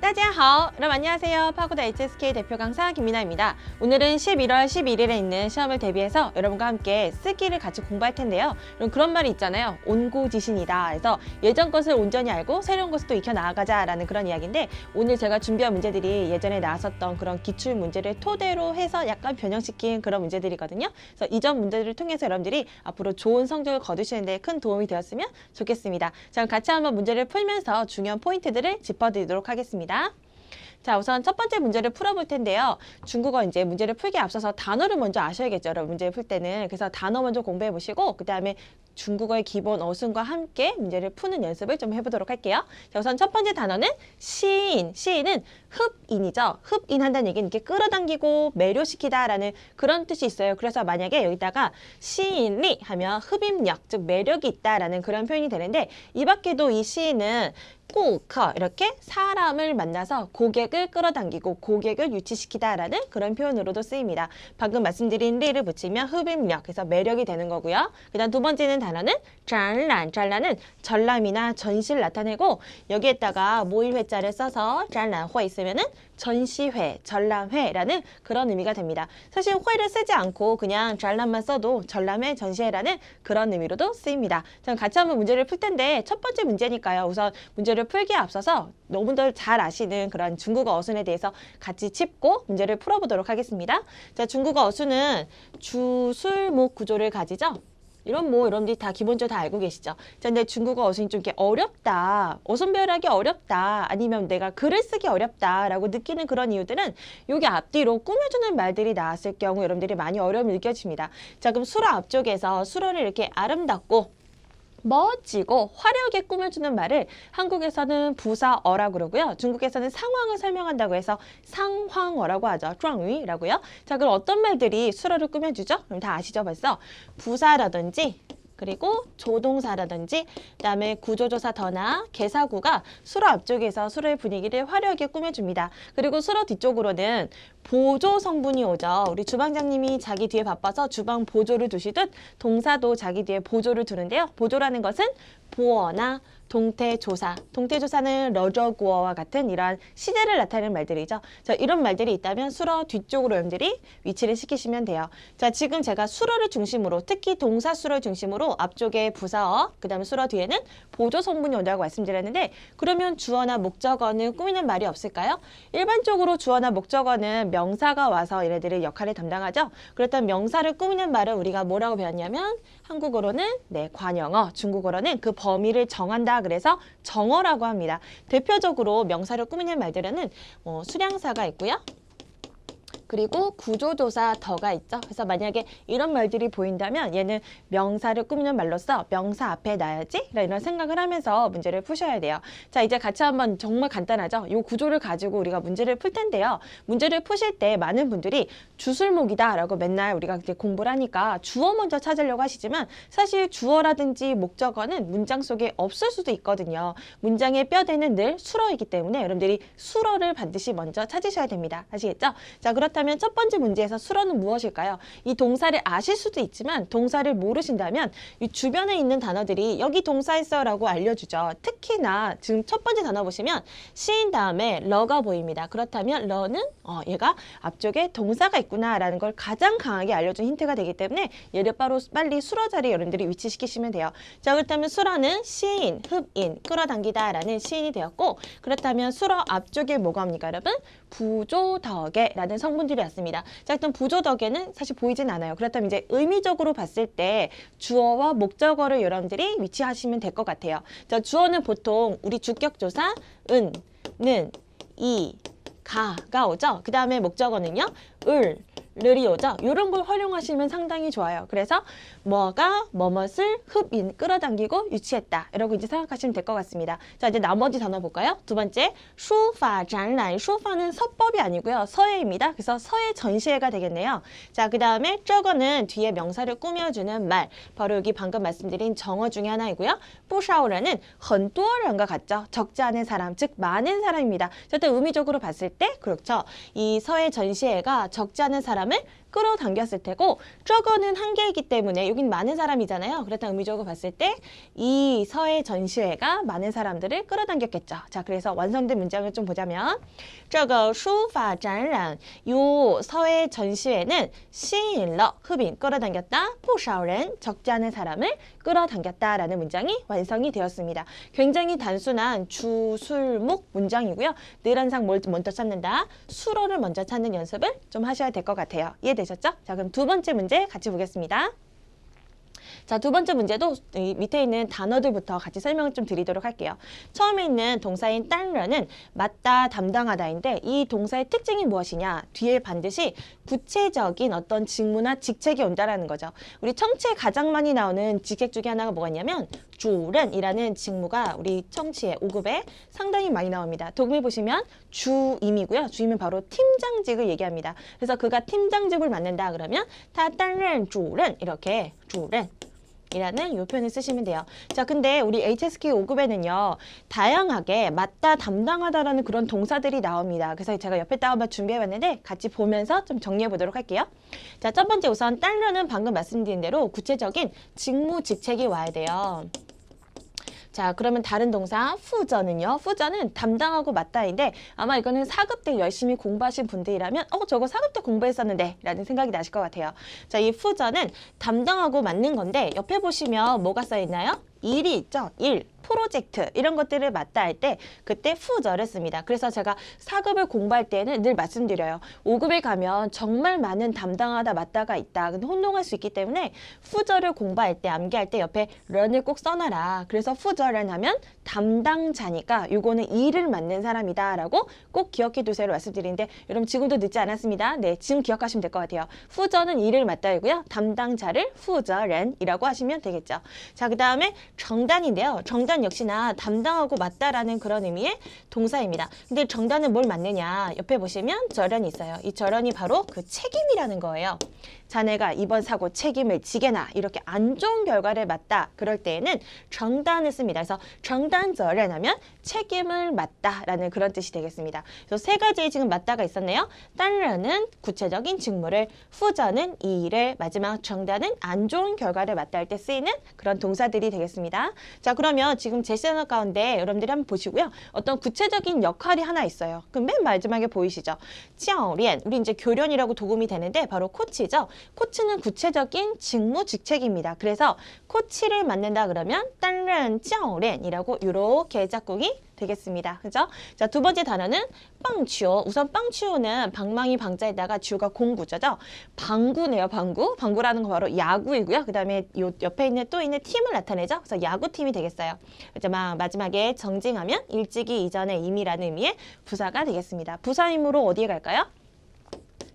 大家好, 여러분 안녕하세요. 파고다 HSK 대표 강사 김민아입니다. 오늘은 11월 11일에 있는 시험을 대비해서 여러분과 함께 쓰기를 같이 공부할 텐데요. 그런 말이 있잖아요. 온고지신이다. 그래서 예전 것을 온전히 알고 새로운 것을 또 익혀 나아가자라는 그런 이야기인데, 오늘 제가 준비한 문제들이 예전에 나왔었던 그런 기출 문제를 토대로 해서 약간 변형시킨 그런 문제들이거든요. 그래서 이전 문제들을 통해서 여러분들이 앞으로 좋은 성적을 거두시는 데 큰 도움이 되었으면 좋겠습니다. 자, 그럼 같이 한번 문제를 풀면서 중요한 포인트들을 짚어드리도록 하겠습니다. 자, 우선 첫 번째 문제를 풀어볼 텐데요. 중국어 이제 문제를 풀기에 앞서서 단어를 먼저 아셔야겠죠, 여러분, 문제를 풀 때는. 그래서 단어 먼저 공부해 보시고, 그 다음에 중국어의 기본 어순과 함께 문제를 푸는 연습을 좀 해보도록 할게요. 자, 우선 첫 번째 단어는 시인. 시인은 흡인이죠. 흡인한다는 얘기는 이렇게 끌어당기고 매료시키다라는 그런 뜻이 있어요. 그래서 만약에 여기다가 시인리 하면 흡입력, 즉 매력이 있다라는 그런 표현이 되는데, 이 밖에도 이 시인은顾客, 이렇게 사람을 만나서 고객을 끌어당기고 고객을 유치시키다라는 그런 표현으로도 쓰입니다. 방금 말씀드린 리를 붙이면 흡입력, 그래서 매력이 되는 거고요. 그 다음 두 번째는 단어는展览.展览은 전람이나 전시를 나타내고, 여기에다가 모일회자를 써서 展览회 있으면은 전시회, 전람회라는 그런 의미가 됩니다. 사실 회를 쓰지 않고 그냥 전람만 써도 전람회, 전시회라는 그런 의미로도 쓰입니다. 자, 같이 한번 문제를 풀 텐데, 첫 번째 문제니까요. 우선 문제를 풀기에 앞서서 너무들 잘 아시는 그런 중국어 어순에 대해서 같이 짚고 문제를 풀어보도록 하겠습니다. 자, 중국어 어순은 주술목 구조를 가지죠. 이런 여러분들이 다 기본적으로 다 알고 계시죠? 자, 근데 중국어 어순이 좀 이렇게 어렵다, 어순 배열하기 어렵다, 아니면 내가 글을 쓰기 어렵다라고 느끼는 그런 이유들은 여기 앞뒤로 꾸며주는 말들이 나왔을 경우 여러분들이 많이 어려움을 느껴집니다. 자, 그럼 수어 앞쪽에서 수어를 이렇게 아름답고 멋지고 화려하게 꾸며주는 말을 한국에서는 부사어라고 그러고요. 중국에서는 상황을 설명한다고 해서 상황어라고 하죠. 쭈앙위라고요. 자, 그럼 어떤 말들이 수어를 꾸며주죠? 그럼 다 아시죠, 벌써? 부사라든지 그리고 조동사라든지 그다음에 구조조사 더나 개사구가 수어 앞쪽에서 수어의 분위기를 화려하게 꾸며줍니다. 그리고 수어 뒤쪽으로는 보조 성분이 오죠. 우리 주방장님이 자기 뒤에 바빠서 주방 보조를 두시듯 동사도 자기 뒤에 보조를 두는데요. 보조라는 것은 보어나 동태조사. 동태조사는 러저구어와 같은 이러한 시제를 나타내는 말들이죠. 자, 이런 말들이 있다면 수어 뒤쪽으로 여러분들이 위치를 시키시면 돼요. 자, 지금 제가 수어를 중심으로, 특히 동사 수어를 중심으로 앞쪽에 부사어, 그 다음에 수어 뒤에는 보조 성분이 온다고 말씀드렸는데, 그러면 주어나 목적어는 꾸미는 말이 없을까요? 일반적으로 주어나 목적어는 명사가 와서 얘네들의 역할을 담당하죠. 그렇다면 명사를 꾸미는 말은 우리가 뭐라고 배웠냐면, 한국어로는 관형어, 중국어로는 그 범위를 정한다. 그래서 정어라고 합니다. 대표적으로 명사를 꾸미는 말들은 수량사가 있고요. 그리고 구조조사 더가 있죠. 그래서 만약에 이런 말들이 보인다면 얘는 명사를 꾸미는 말로써 명사 앞에 놔야지 이런 생각을 하면서 문제를 푸셔야 돼요. 자, 이제 같이 한번 정말 간단하죠. 이 구조를 가지고 우리가 문제를 풀 텐데요. 문제를 푸실 때 많은 분들이 주술목이다 라고 맨날 우리가 이제 공부를 하니까 주어 먼저 찾으려고 하시지만, 사실 주어라든지 목적어는 문장 속에 없을 수도 있거든요. 문장의 뼈대는 늘 수어이기 때문에 여러분들이 수어를 반드시 먼저 찾으셔야 됩니다. 아시겠죠? 자, 그렇다면 첫 번째 문제에서 수어는 무엇일까요? 이 동사를 아실 수도 있지만 동사를 모르신다면 이 주변에 있는 단어들이 여기 동사 있어 라고 알려주죠. 특히나 지금 첫 번째 단어 보시면 시인 다음에 러가 보입니다. 그렇다면 러는 얘가 앞쪽에 동사가 있구나 라는 걸 가장 강하게 알려준 힌트가 되기 때문에 얘를 빨리 수어 자리에 여러분들이 위치시키시면 돼요. 자, 그렇다면 수어는 시인, 흡인, 끌어당기다 라는 시인이 되었고, 그렇다면 수어 앞쪽에 뭐가 옵니까, 여러분? 부조덕에라는 성분들이 왔습니다. 자, 일단 부조덕에는 사실 보이진 않아요. 그렇다면 이제 의미적으로 봤을 때 주어와 목적어를 여러분들이 위치하시면 될 것 같아요. 자, 주어는 보통 우리 주격조사 은, 는, 이, 가가 오죠. 그 다음에 목적어는요, 을이 오죠. 이런 걸 활용하시면 상당히 좋아요. 그래서 뭐가 뭐뭇을 흡인, 끌어당기고 유치했다, 이러고 이제 생각하시면 될 것 같습니다. 자, 이제 나머지 단어 볼까요? 두 번째,书法展览.书法는 서법이 아니고요, 서예입니다. 그래서 서예 전시회가 되겠네요. 자, 그 다음에 저거는 뒤에 명사를 꾸며주는 말, 바로 여기 방금 말씀드린 정어 중에 하나이고요. 不少人은 很多人과 같죠. 적지 않은 사람, 즉 많은 사람입니다. 자, 일단 의미적으로 봤을 때 그렇죠. 이 서예 전시회가 적지 않은 사람을 끌어당겼을 테고 저거는 한 개이기 때문에 여긴 많은 사람이잖아요. 그렇다면 의미적으로 봤을 때 이 서해 전시회가 많은 사람들을 끌어당겼겠죠. 자, 그래서 완성된 문장을 좀 보자면 这个书法展览 요 서해 전시회는 吸引了 흡인 끌어당겼다 不少人 적지 않은 사람을 끌어당겼다라는 문장이 완성이 되었습니다. 굉장히 단순한 주술목 문장이고요. 늘 항상 뭘 먼저 찾는다? 수로를 먼저 찾는 연습을 좀 하셔야 될 것 같아요. 이해되셨죠? 자, 그럼 두 번째 문제 같이 보겠습니다. 자, 두 번째 문제도 이 밑에 있는 단어들부터 같이 설명을 좀 드리도록 할게요. 처음에 있는 동사인 딴러는 맞다, 담당하다인데 이 동사의 특징이 무엇이냐? 뒤에 반드시 구체적인 어떤 직무나 직책이 온다라는 거죠. 우리 청취에 가장 많이 나오는 직책 중에 하나가 뭐가 있냐면 주른이라는 직무가 우리 청취에 5급에 상당히 많이 나옵니다. 도금해 보시면 주임이고요. 주임은 바로 팀장직을 얘기합니다. 그래서 그가 팀장직을 맡는다 그러면 다 딴른 주른 이렇게 주른 이라는 이 표현을 쓰시면 돼요. 자, 근데 우리 HSK 5급에는요, 다양하게 맡다, 담당하다라는 그런 동사들이 나옵니다. 그래서 제가 옆에다가 한번 준비해봤는데 같이 보면서 좀 정리해 보도록 할게요. 자, 첫 번째 우선 딴러는 방금 말씀드린 대로 구체적인 직무, 직책이 와야 돼요. 자, 그러면 다른 동사 후저는요. 후저는 담당하고 맡다인데 아마 이거는 4급 때 열심히 공부하신 분들이라면 저거 4급 때 공부했었는데 라는 생각이 나실 것 같아요. 자, 이 후저는 담당하고 맡는 건데 옆에 보시면 뭐가 써있나요? 일이 있죠. 일, 프로젝트 이런 것들을 맡다 할 때 그때 후저를 씁니다. 그래서 제가 4급을 공부할 때는 늘 말씀드려요. 5급에 가면 정말 많은 담당하다 맡다가 있다. 근데 혼동할 수 있기 때문에 후저를 공부할 때 암기할 때 옆에 런을 꼭 써놔라. 그래서 후저를 하면 담당자니까 요거는 일을 맡는 사람이다 라고 꼭 기억해 두세요 말씀드리는데 여러분 지금도 늦지 않았습니다. 네, 지금 기억하시면 될 것 같아요. 후저는 일을 맡다이고요. 담당자를 후저런이라고 하시면 되겠죠. 자, 그 다음에 정단인데요. 정단 역시나 담당하고 맡다라는 그런 의미의 동사입니다. 근데 정단은 뭘 맡느냐? 옆에 보시면 절연이 있어요. 이 절연이 바로 그 책임이라는 거예요. 자네가 이번 사고 책임을 지게나 이렇게 안 좋은 결과를 맡다. 그럴 때에는 정단을 씁니다. 그래서 정단절연하면 책임을 맡다라는 그런 뜻이 되겠습니다. 그래서 세 가지의 지금 맡다가 있었네요. 딴러는 구체적인 직무를, 후저는 이 일을, 마지막 정단은 안 좋은 결과를 맡다 할 때 쓰이는 그런 동사들이 되겠습니다. 자, 그러면 지금 제시하는 가운데 여러분들이 한번 보시고요. 어떤 구체적인 역할이 하나 있어요. 그럼 맨 마지막에 보이시죠? 찌어리엔, 우리 이제 교련이라고 도금이 되는데 바로 코치죠. 코치는 구체적인 직무, 직책입니다. 그래서 코치를 맡는다 그러면 딴른 찌어렌이라고 이렇게 짝꿍이 되겠습니다. 그죠? 자, 두 번째 단어는 빵치오. 우선 빵치오는 방망이 방자에다가 지오가 공구자죠. 방구네요, 방구. 방구라는 거 바로 야구이고요. 그 다음에 요 옆에 있는 또 있는 팀을 나타내죠. 그래서 야구팀이 되겠어요. 그래서 마지막에 정징하면 일찍이 이전의 임이라는 의미의 부사가 되겠습니다. 부사임으로 어디에 갈까요?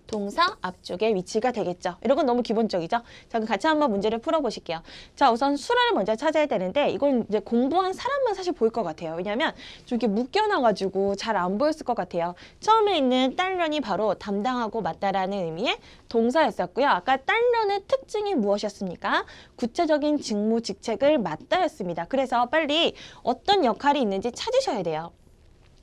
동사 앞쪽에 위치가 되겠죠. 이런 건 너무 기본적이죠. 자, 그럼 같이 한번 문제를 풀어보실게요. 자, 우선 수라를 먼저 찾아야 되는데 이건 이제 공부한 사람만 사실 보일 것 같아요. 왜냐하면 좀 이렇게 묶여놔가지고 잘 안 보였을 것 같아요. 처음에 있는 딴런이 바로 담당하고 맡다라는 의미의 동사였었고요. 아까 딴런의 특징이 무엇이었습니까? 구체적인 직무, 직책을 맡다였습니다. 그래서 빨리 어떤 역할이 있는지 찾으셔야 돼요.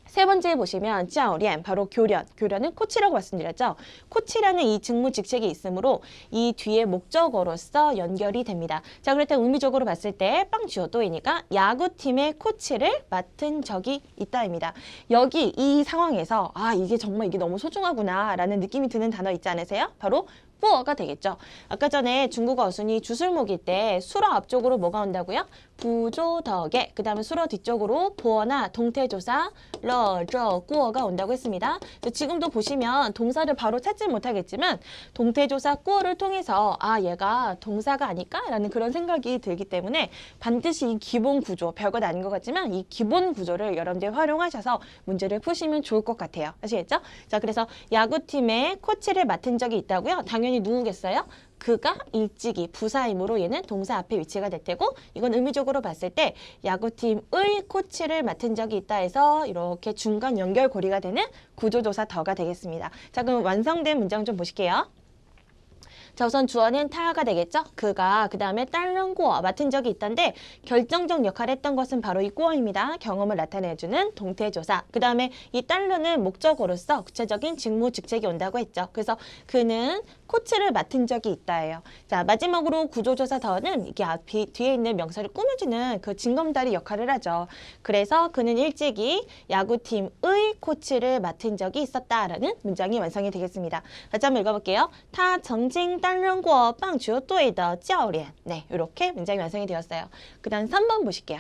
세 번째 보시면 찌아오리안 바로 교련, 교련은 코치라고 말씀드렸죠. 코치라는 이 직무 직책이 있으므로 이 뒤에 목적어로서 연결이 됩니다. 자, 그럴 때 의미적으로 봤을 때 빵치오또이니까 야구팀의 코치를 맡은 적이 있다입니다. 여기 이 상황에서 이게 정말 이게 너무 소중하구나 라는 느낌이 드는 단어 있지 않으세요? 바로 부어가 되겠죠. 아까 전에 중국어 어순이 주술목일 때 수러 앞쪽으로 뭐가 온다고요? 부조덕에 그 다음에 수러 뒤쪽으로 보어나 동태조사 러저 꾸어가 온다고 했습니다. 지금도 보시면 동사를 바로 찾지 못하겠지만 동태조사 꾸어를 통해서 얘가 동사가 아닐까? 라는 그런 생각이 들기 때문에 반드시 이 기본 구조, 별것 아닌 것 같지만 이 기본 구조를 여러분들이 활용하셔서 문제를 푸시면 좋을 것 같아요. 아시겠죠? 자, 그래서 야구팀의 코치를 맡은 적이 있다고요? 당연히 누구겠어요? 그가 일찍이 부사임으로 얘는 동사 앞에 위치가 될 테고 이건 의미적으로 봤을 때 야구팀의 코치를 맡은 적이 있다 해서 이렇게 중간 연결고리가 되는 구조조사 더가 되겠습니다. 자, 그럼 완성된 문장 좀 보실게요. 자, 우선 주어는 타가 되겠죠? 그가 그 다음에 딸런구어 맡은 적이 있던데 결정적 역할을 했던 것은 바로 이 꾸어입니다. 경험을 나타내주는 동태조사. 그 다음에 이 딸런은 목적어로서 구체적인 직무, 직책이 온다고 했죠. 그래서 그는 코치를 맡은 적이 있다예요. 자, 마지막으로 구조조사 더는 이게 뒤에 있는 명사를 꾸며주는 그 징검다리 역할을 하죠. 그래서 그는 일찍이 야구팀의 코치를 맡은 적이 있었다라는 문장이 완성이 되겠습니다. 다시 한번 읽어볼게요. 他曾经担任过棒球队的教练. 네, 이렇게 문장이 완성이 되었어요. 그 다음 3번 보실게요.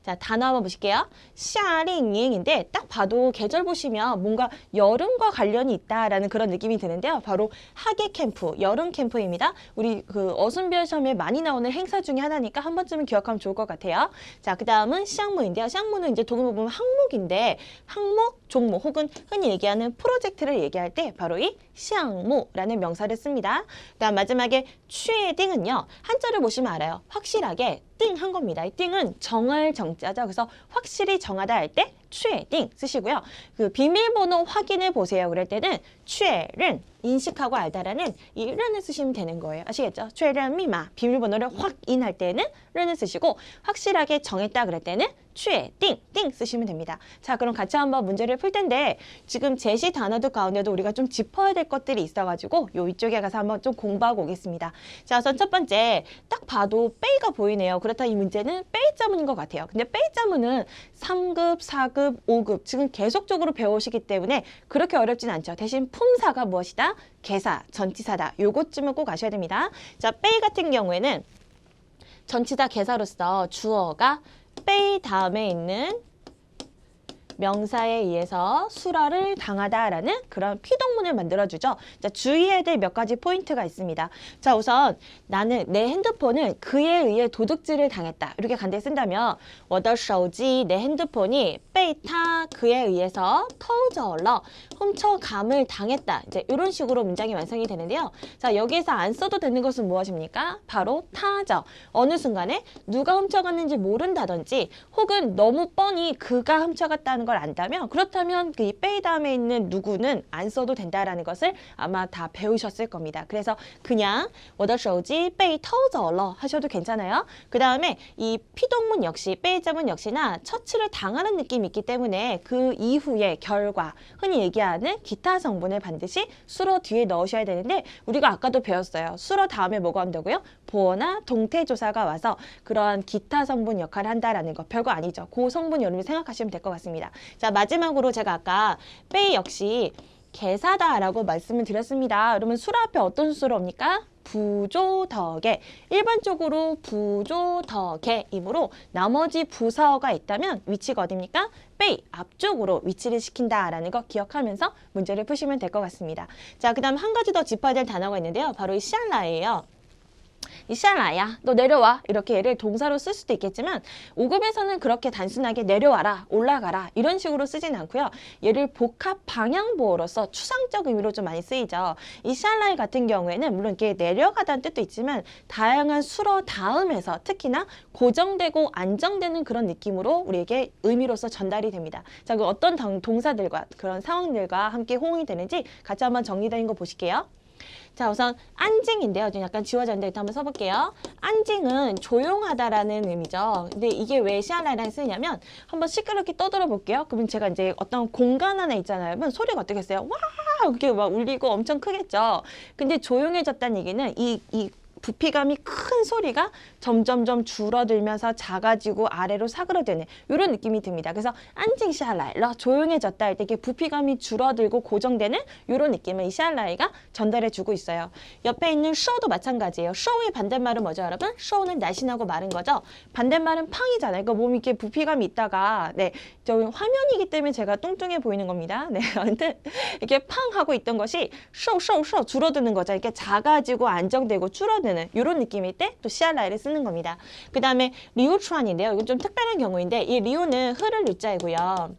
자, 단어 한번 보실게요. 샤링잉인데 딱 봐도 계절 보시면 뭔가 여름과 관련이 있다라는 그런 느낌이 드는데요. 바로 하계 캠프, 여름 캠프입니다. 우리 그 어순별 시험에 많이 나오는 행사 중에 하나니까 한 번쯤은 기억하면 좋을 것 같아요. 자, 그 다음은 시항무인데요. 시항무는 이제 독일어 보면 항목인데 항목, 종목 혹은 흔히 얘기하는 프로젝트를 얘기할 때 바로 이 시항무라는 명사를 씁니다. 그다음 마지막에 취딩은요. 한자를 보시면 알아요. 확실하게 띵 한 겁니다. 이 띵은 정할 정자죠. 그래서 확실히 정하다 할 때 취딩 쓰시고요. 그 비밀번호 확인해 보세요. 그럴 때는 취는 인식하고 알다라는 이 른을 쓰시면 되는 거예요. 아시겠죠? 취는 미마 비밀번호를 확인할 때는 른을 쓰시고 확실하게 정했다 그럴 때는 취딩 띵 쓰시면 됩니다. 자, 그럼 같이 한번 문제를 풀 텐데 지금 제시 단어들 가운데도 우리가 좀 짚어야 될 것들이 있어가지고 요 이쪽에 가서 한번 좀 공부하고 오겠습니다. 자, 우선 첫 번째 딱 봐도 빼이가 보이네요. 그렇다 이 문제는 빼이 자문인 것 같아요. 근데 빼이 자문은 3급, 4급, 5급 지금 계속적으로 배우시기 때문에 그렇게 어렵진 않죠. 대신 품사가 무엇이다? 개사, 전치사다. 요것쯤은 꼭 아셔야 됩니다. 자, 빼이 같은 경우에는 전치사 개사로서 주어가 빼이 다음에 있는 명사에 의해서 수라를 당하다라는 그런 피동문을 만들어주죠. 자, 주의해야 될 몇 가지 포인트가 있습니다. 자, 우선 나는 내 핸드폰을 그에 의해 도둑질을 당했다. 이렇게 간단히 쓴다면 我的手机 내 핸드폰이 被他 그에 의해서 偷走了 훔쳐감을 당했다. 이제 이런 식으로 문장이 완성이 되는데요. 자, 여기에서 안 써도 되는 것은 무엇입니까? 바로 타죠. 어느 순간에 누가 훔쳐갔는지 모른다든지 혹은 너무 뻔히 그가 훔쳐갔다는 걸 안다면 그렇다면 그 빼이 다음에 있는 누구는 안 써도 된다라는 것을 아마 다 배우셨을 겁니다. 그래서 그냥 我的手机被偷走了 하셔도 괜찮아요. 그 다음에 이 피동문 역시 빼이 자문 역시나 처치를 당하는 느낌이 있기 때문에 그 이후의 결과 흔히 얘기하는 기타 성분을 반드시 수로 뒤에 넣으셔야 되는데 우리가 아까도 배웠어요. 수로 다음에 뭐가 온다고요? 보어나 동태조사가 와서 그러한 기타 성분 역할을 한다라는 거 별거 아니죠. 그 성분 여러분이 생각하시면 될 것 같습니다. 자, 마지막으로 제가 아까 빼이 역시 개사다라고 말씀을 드렸습니다. 그러면 수라 앞에 어떤 수로 옵니까? 부조덕에 일반적으로 부조덕에이므로 나머지 부사어가 있다면 위치가 어딥니까? 빼이 앞쪽으로 위치를 시킨다라는 거 기억하면서 문제를 푸시면 될 것 같습니다. 자, 그 다음 한 가지 더 짚어야 될 단어가 있는데요. 바로 이 샬라예요. 이 샬라야, 너 내려와. 이렇게 얘를 동사로 쓸 수도 있겠지만 5급에서는 그렇게 단순하게 내려와라, 올라가라 이런 식으로 쓰진 않고요. 얘를 복합 방향보호로서 추상적 의미로 좀 많이 쓰이죠. 이 샬라이 같은 경우에는 물론 이게 내려가다는 뜻도 있지만 다양한 수로 다음에서 특히나 고정되고 안정되는 그런 느낌으로 우리에게 의미로서 전달이 됩니다. 자, 그 어떤 동사들과 그런 상황들과 함께 호응이 되는지 같이 한번 정리된 거 보실게요. 자, 우선 안징인데요. 좀 약간 지워졌는데 일단 한번 써볼게요. 안징은 조용하다라는 의미죠. 근데 이게 왜 시알라이랑 쓰냐면 한번 시끄럽게 떠들어 볼게요. 그러면 제가 이제 어떤 공간 안에 있잖아요. 그러면 소리가 어떻게 했어요? 와! 이렇게 막 울리고 엄청 크겠죠. 근데 조용해졌다는 얘기는 이 부피감이 큰 소리가 점점점 줄어들면서 작아지고 아래로 사그러드는 이런 느낌이 듭니다. 그래서 안징샤라이러 조용해졌다 할 때 이게 부피감이 줄어들고 고정되는 이런 느낌을 이 샤라이가 전달해주고 있어요. 옆에 있는 쇼도 마찬가지예요. 쇼의 반대말은 뭐죠, 여러분? 쇼는 날씬하고 마른 거죠. 반대말은 팡이잖아요. 그러니까 몸이 이렇게 부피감이 있다가 저 화면이기 때문에 제가 뚱뚱해 보이는 겁니다. 네, 아무튼 이렇게 팡 하고 있던 것이 쇼 줄어드는 거죠. 이렇게 작아지고 안정되고 줄어드는 이런 느낌일 때 또 시알라이를 쓰는 겁니다. 그 다음에 리우추안인데요. 이건 좀 특별한 경우인데 이 리우는 흐를 유자이고요.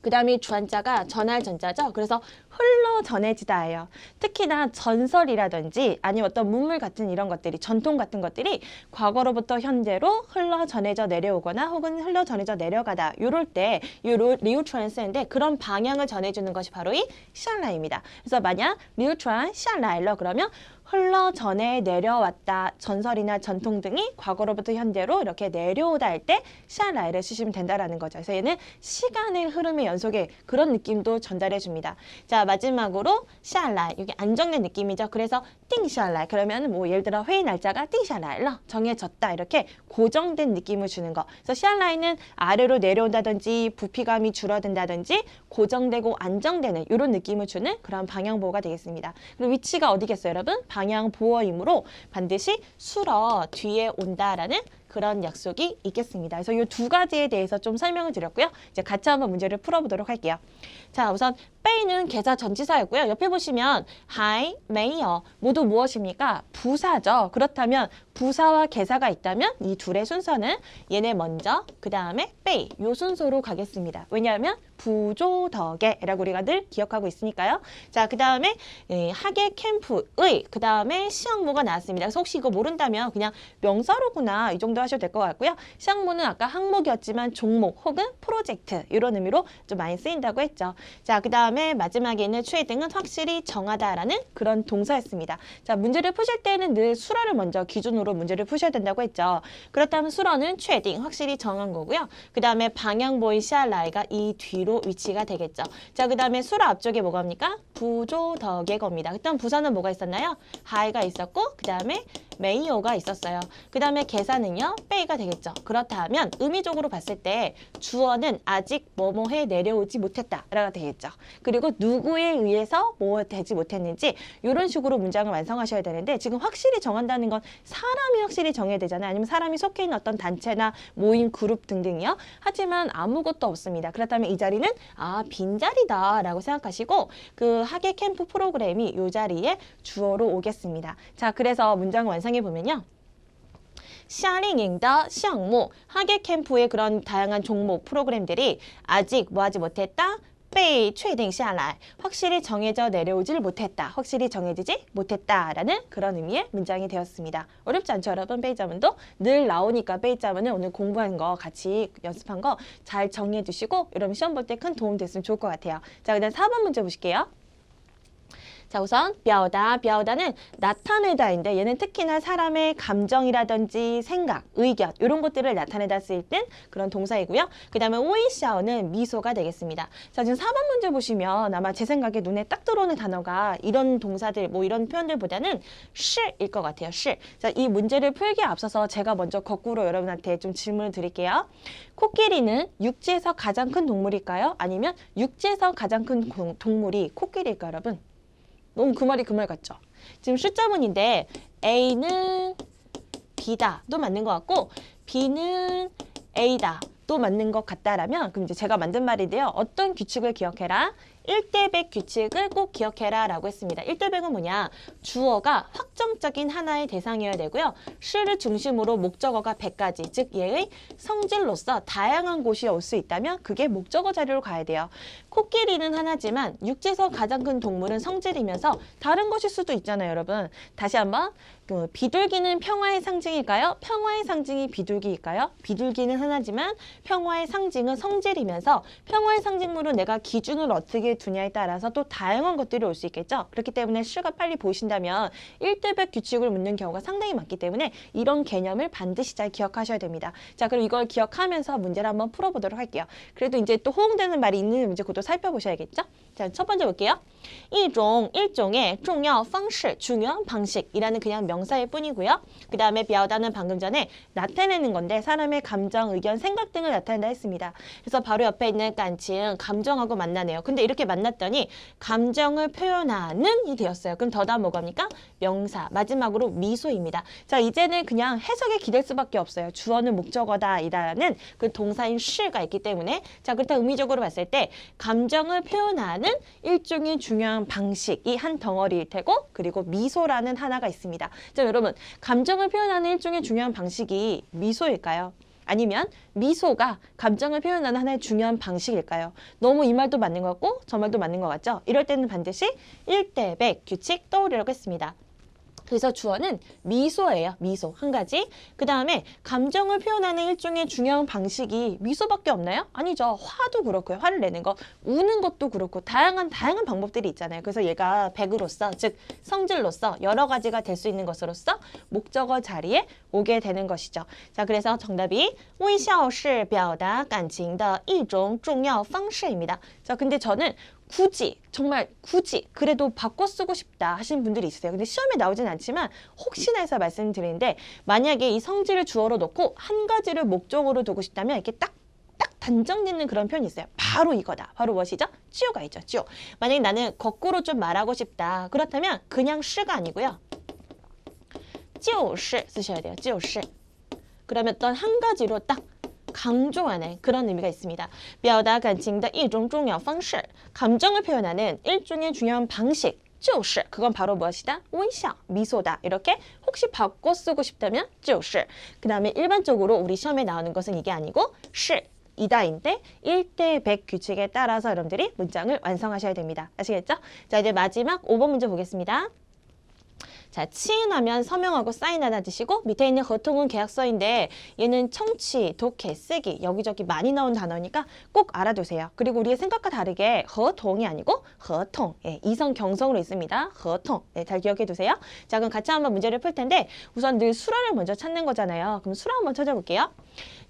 그 다음에 주안자가 전할 전자죠. 그래서 흘러 전해지다예요. 특히나 전설이라든지 아니면 어떤 문물 같은 이런 것들이 전통 같은 것들이 과거로부터 현재로 흘러 전해져 내려오거나 혹은 흘러 전해져 내려가다 이럴 때 이 리우트란을 쓰는데 그런 방향을 전해주는 것이 바로 이 샹라입니다. 그래서 만약 리우트란 샹라일러 그러면 흘러 전해 내려왔다 전설이나 전통 등이 과거로부터 현재로 이렇게 내려오다 할 때 샹라이를 쓰시면 된다라는 거죠. 그래서 얘는 시간의 흐름의 연속의 그런 느낌도 전달해 줍니다. 자 마지막으로 샹라이 이게 안정된 느낌이죠. 그래서 띵샹라이 그러면 뭐 예를 들어 회의 날짜가 띵샹라이러 정해졌다 이렇게 고정된 느낌을 주는 거. 그래서 샹라이는 아래로 내려온다든지 부피감이 줄어든다든지 고정되고 안정되는 이런 느낌을 주는 그런 방향보호가 되겠습니다. 그리고 위치가 어디겠어요, 여러분? 방향보호이므로 반드시 술어 뒤에 온다라는 그런 약속이 있겠습니다. 그래서 이 두 가지에 대해서 좀 설명을 드렸고요. 이제 같이 한번 문제를 풀어보도록 할게요. 자, 우선 빼이는 개사 전치사였고요. 옆에 보시면 하이, 메이어 모두 무엇입니까? 부사죠. 그렇다면 부사와 개사가 있다면 이 둘의 순서는 얘네 먼저, 그 다음에 빼이 요 순서로 가겠습니다. 왜냐하면 부조덕에라고 우리가 늘 기억하고 있으니까요. 자, 그 다음에 하계 캠프의 그 다음에 시항모가 나왔습니다. 그래서 혹시 이거 모른다면 그냥 명사로구나 이 정도 하셔도 될 것 같고요. 시항모는 아까 항목이었지만 종목 혹은 프로젝트 이런 의미로 좀 많이 쓰인다고 했죠. 자, 그 다음에 마지막에 있는 최등은 확실히 정하다라는 그런 동사였습니다. 자, 문제를 푸실 때는 늘 수라를 먼저 기준으로 문제를 푸셔야 된다고 했죠. 그렇다면 수라는 최딩 확실히 정한 거고요. 그 다음에 방향보이 시알라이가 이 뒤로 위치가 되겠죠. 자, 그 다음에 수라 앞쪽에 뭐가 합니까? 부조덕의 겁니다. 그다음 부사는 뭐가 있었나요? 하이가 있었고 그 다음에 메이오가 있었어요. 그 다음에 계산은요? 빼이가 되겠죠. 그렇다면 의미적으로 봤을 때 주어는 아직 뭐뭐해 내려오지 못했다라가 되겠죠. 그리고 누구에 의해서 뭐 되지 못했는지 이런 식으로 문장을 완성하셔야 되는데 지금 확실히 정한다는 건 사람이 확실히 정해야 되잖아요. 아니면 사람이 속해 있는 어떤 단체나 모임, 그룹 등등이요. 하지만 아무것도 없습니다. 그렇다면 이 자리는 빈자리다 라고 생각하시고 그 학예 캠프 프로그램이 이 자리에 주어로 오겠습니다. 자, 그래서 문장을 완성해 보면요. 夏令营的项目 학예 캠프의 그런 다양한 종목 프로그램들이 아직 뭐하지 못했다? 被确定下来 확실히 정해져 내려오질 못했다. 확실히 정해지지 못했다라는 그런 의미의 문장이 되었습니다. 어렵지 않죠, 여러분? 베이자문도 늘 나오니까 베이자문은 오늘 공부한 거 같이 연습한 거 잘 정리해 주시고 여러분 시험 볼 때 큰 도움 됐으면 좋을 것 같아요. 자, 그다음 4번 문제 보실게요. 자, 우선 뼈다는 나타내다인데 얘는 특히나 사람의 감정이라든지 생각, 의견 이런 것들을 나타내다 쓸 땐 그런 동사이고요. 그 다음에 오이샤오는 미소가 되겠습니다. 자, 지금 4번 문제 보시면 아마 제 생각에 눈에 딱 들어오는 단어가 이런 동사들, 뭐 이런 표현들보다는 실일 것 같아요. 실. 자, 이 문제를 풀기에 앞서서 제가 먼저 거꾸로 여러분한테 좀 질문을 드릴게요. 코끼리는 육지에서 가장 큰 동물일까요? 아니면 육지에서 가장 큰 동물이 코끼리일까요, 여러분? 너무 그 말이 그 말 같죠? 지금 숫자문인데 A는 B다도 맞는 것 같고 B는 A다도 맞는 것 같다라면 그럼 이제 제가 만든 말인데요. 어떤 규칙을 기억해라? 1대100 규칙을 꼭 기억해라 라고 했습니다. 1대100은 뭐냐? 주어가 확정적인 하나의 대상이어야 되고요. 시를 중심으로 목적어가 100가지, 즉 얘의 성질로서 다양한 곳이 올 수 있다면 그게 목적어 자리로 가야 돼요. 코끼리는 하나지만 육지에서 가장 큰 동물은 성질이면서 다른 것일 수도 있잖아요, 여러분. 다시 한번 비둘기는 평화의 상징일까요? 평화의 상징이 비둘기일까요? 비둘기는 하나지만 평화의 상징은 성질이면서 평화의 상징물은 내가 기준을 어떻게 두냐에 따라서 또 다양한 것들이 올 수 있겠죠. 그렇기 때문에 시가 빨리 보신다면 1대100 규칙을 묻는 경우가 상당히 많기 때문에 이런 개념을 반드시 잘 기억하셔야 됩니다. 자, 그럼 이걸 기억하면서 문제를 한번 풀어보도록 할게요. 그래도 이제 또 호응되는 말이 있는 문제 그것도 살펴보셔야겠죠. 자, 첫 번째 볼게요. 일종의 重要方式, 중요한 방식이라는 그냥 명사일 뿐이고요. 그 다음에 뼈다는 방금 전에 나타내는 건데 사람의 감정, 의견, 생각 등을 나타낸다 했습니다. 그래서 바로 옆에 있는 깐칭, 감정하고 만나네요. 근데 이렇게 만났더니 감정을 표현하는 이 되었어요. 그럼 더다 뭐갑니까? 명사, 마지막으로 미소입니다. 자, 이제는 그냥 해석에 기댈 수밖에 없어요. 주어는 목적어다 이라는 그 동사인 시가 있기 때문에 자, 그렇다 의미적으로 봤을 때 감정을 표현하는 일종의 중요한 방식이 한 덩어리일 테고 그리고 미소라는 하나가 있습니다. 자, 여러분 감정을 표현하는 일종의 중요한 방식이 미소일까요? 아니면 미소가 감정을 표현하는 하나의 중요한 방식일까요? 너무 이 말도 맞는 것 같고 저 말도 맞는 것 같죠? 이럴 때는 반드시 1대 100 규칙 떠오르라고 했습니다. 그래서 주어는 미소예요. 미소 한 가지. 그 다음에 감정을 표현하는 일종의 중요한 방식이 미소밖에 없나요? 아니죠. 화도 그렇고요. 화를 내는 거, 우는 것도 그렇고 다양한 방법들이 있잖아요. 그래서 얘가 백으로서, 즉 성질로서 여러 가지가 될 수 있는 것으로서 목적어 자리에 오게 되는 것이죠. 자, 그래서 정답이 微笑是表达感情的一种重要方式입니다. 자, 근데 저는 굳이 정말 굳이 그래도 바꿔 쓰고 싶다 하시는 분들이 있으세요. 근데 시험에 나오진 않지만 혹시나 해서 말씀드리는데 만약에 이 성질을 주어로 놓고 한 가지를 목적어로 두고 싶다면 이렇게 딱 단정 짓는 그런 표현이 있어요. 바로 이거다. 바로 무엇이죠? 찌오가 있죠. 찌오. 만약에 나는 거꾸로 좀 말하고 싶다. 그렇다면 그냥 시가 아니고요. 찌오시 쓰셔야 돼요. 찌오시. 그러면 어떤 한 가지로 딱 강조하는 그런 의미가 있습니다. 表达感情的一种重要方式 감정을 표현하는 일종의 중요한 방식 就是 그건 바로 무엇이다? 微笑, 미소다. 이렇게 혹시 바꿔 쓰고 싶다면 就是 그 다음에 일반적으로 우리 시험에 나오는 것은 이게 아니고 是 이다인데 1대 100 규칙에 따라서 여러분들이 문장을 완성하셔야 됩니다. 아시겠죠? 자, 이제 마지막 5번 문제 보겠습니다. 자, 치인하면 서명하고 사인하다는 뜻이고 밑에 있는合同은 계약서인데 얘는 청취, 독해, 쓰기 여기저기 많이 나온 단어니까 꼭 알아두세요. 그리고 우리의 생각과 다르게 合同이 아니고 合同 예, 이성 경성으로 있습니다. 合同 예, 잘 기억해 두세요. 자, 그럼 같이 한번 문제를 풀 텐데 우선 늘 수라를 먼저 찾는 거잖아요. 그럼 수라 한번 찾아볼게요.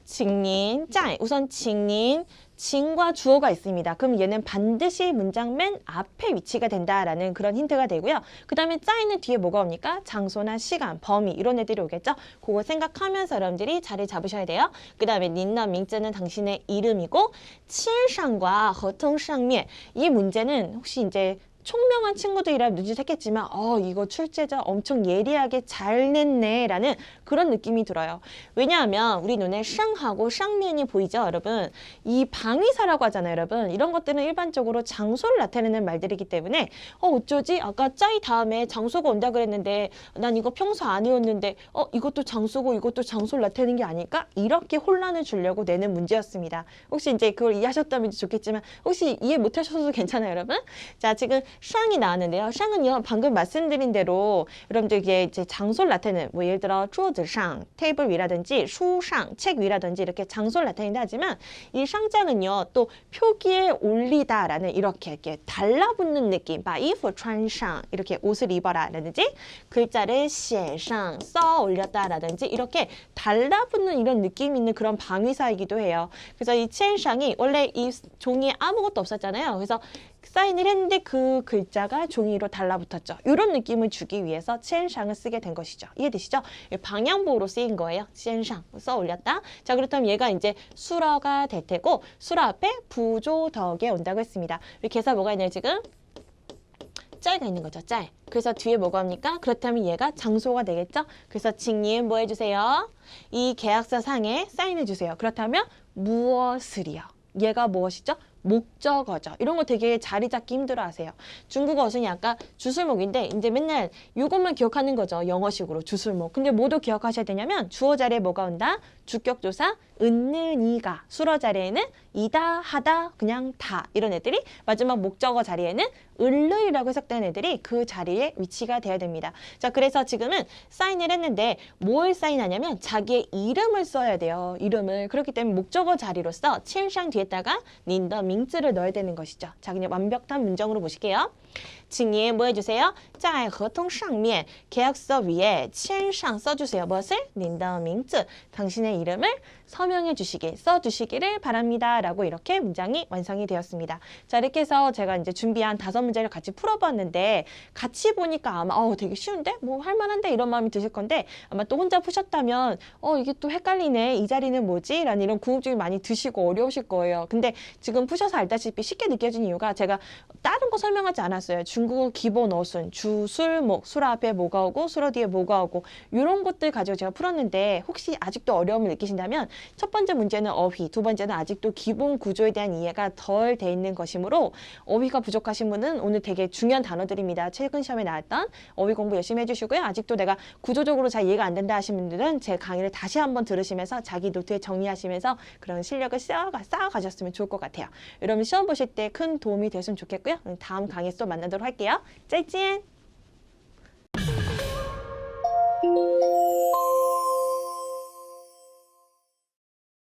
칭닌, 짤. 우선 칭닌, 칭과 주어가 있습니다. 그럼 얘는 반드시 문장 맨 앞에 위치가 된다라는 그런 힌트가 되고요. 그 다음에 짜이는 뒤에 뭐가 옵니까? 장소나 시간, 범위 이런 애들이 오겠죠? 그거 생각하면서 여러분들이 자리 잡으셔야 돼요. 그 다음에 닌나 밍즈는 당신의 이름이고 칠상과 허통상면 이 문제는 혹시 이제 총명한 친구들이라 눈치챘겠지만 이거 출제자 엄청 예리하게 잘 냈네 라는 그런 느낌이 들어요. 왜냐하면 우리 눈에 샹하고 샹면이 보이죠 여러분. 이 방위사라고 하잖아요 여러분. 이런 것들은 일반적으로 장소를 나타내는 말들이기 때문에 어쩌지? 아까 짜이 다음에 장소가 온다 그랬는데 난 이거 평소 안 외웠는데 이것도 장소고 이것도 장소를 나타내는 게 아닐까? 이렇게 혼란을 주려고 내는 문제였습니다. 혹시 이제 그걸 이해하셨다면 좋겠지만 혹시 이해 못하셔도 괜찮아요 여러분. 자, 지금 샹이 나왔는데요. 샹은요 방금 말씀드린 대로 여러분들 이제 장소를 나타내는 뭐 예를 들어桌子上, 테이블 위라든지书上, 책 위라든지 이렇게 장소를 나타낸다 하지만 이 샹장은요 또 표기에 올리다라는 이렇게 달라붙는 느낌, 把衣服穿上 이렇게 옷을 입어라라든지 글자를 写上 써 올렸다라든지 이렇게 달라붙는 이런 느낌 있는 그런 방위사이기도 해요. 그래서 이 첸샹이 원래 이 종이에 아무것도 없었잖아요. 그래서 사인을 했는데 그 글자가 종이 위로 달라붙었죠. 이런 느낌을 주기 위해서 첸샹을 쓰게 된 것이죠. 이해되시죠? 방향보호로 쓰인 거예요. 첸샹 써 올렸다. 자, 그렇다면 얘가 이제 수러가 될 테고 수러 앞에 부조덕에 온다고 했습니다. 우리 개사 뭐가 있나요 지금? 짤가 있는 거죠. 짤. 그래서 뒤에 뭐가 옵니까? 그렇다면 얘가 장소가 되겠죠? 그래서 칭님 뭐 해주세요? 이 계약서 상에 사인해 주세요. 그렇다면 무엇을이요? 얘가 무엇이죠? 목적어죠. 이런 거 되게 자리 잡기 힘들어 하세요. 중국어 어순이 아까 주술목인데 이제 맨날 이것만 기억하는 거죠. 영어식으로 주술목. 근데 뭐도 기억하셔야 되냐면 주어 자리에 뭐가 온다? 주격조사 은느니가. 수러 자리에는 이다, 하다, 그냥 다 이런 애들이 마지막 목적어 자리에는 을르이라고 해석되는 애들이 그 자리에 위치가 돼야 됩니다. 자, 그래서 지금은 사인을 했는데 뭘 사인하냐면 자기의 이름을 써야 돼요. 이름을. 그렇기 때문에 목적어 자리로서 첸샹 뒤에다가 닌더 밍즈를 넣어야 되는 것이죠. 자, 그냥 완벽한 문장으로 보실게요. 칭님 뭐 해주세요? 在合同上面 계약서 위에 签上 써주세요. 무엇을? 닌더 밍즈 당신의 이름을 서명해 주시길, 써주시기를 바랍니다. 라고 이렇게 문장이 완성이 되었습니다. 자, 이렇게 해서 제가 이제 준비한 5문제를 같이 풀어봤는데 같이 보니까 아마 되게 쉬운데? 뭐 할만한데? 이런 마음이 드실 건데 아마 또 혼자 푸셨다면 이게 또 헷갈리네. 이 자리는 뭐지? 라는 이런 궁금증이 많이 드시고 어려우실 거예요. 근데 지금 푸셔서 알다시피 쉽게 느껴진 이유가 제가 다른 거 설명하지 않았어요. 중국어 기본 어순, 주, 술, 목, 수라 앞에 뭐가 오고 수라 뒤에 뭐가 오고 이런 것들 가지고 제가 풀었는데 혹시 아직도 어려움이 어려움을 느끼신다면 첫 번째 문제는 어휘, 두 번째는 아직도 기본 구조에 대한 이해가 덜 돼 있는 것이므로 어휘가 부족하신 분은 오늘 되게 중요한 단어들입니다. 최근 시험에 나왔던 어휘 공부 열심히 해주시고요. 아직도 내가 구조적으로 잘 이해가 안 된다 하신 분들은 제 강의를 다시 한번 들으시면서 자기 노트에 정리하시면서 그런 실력을 쌓아가셨으면 좋을 것 같아요. 여러분 시험 보실 때 큰 도움이 됐으면 좋겠고요. 다음 강의에서 또 만나도록 할게요. 짜이찐!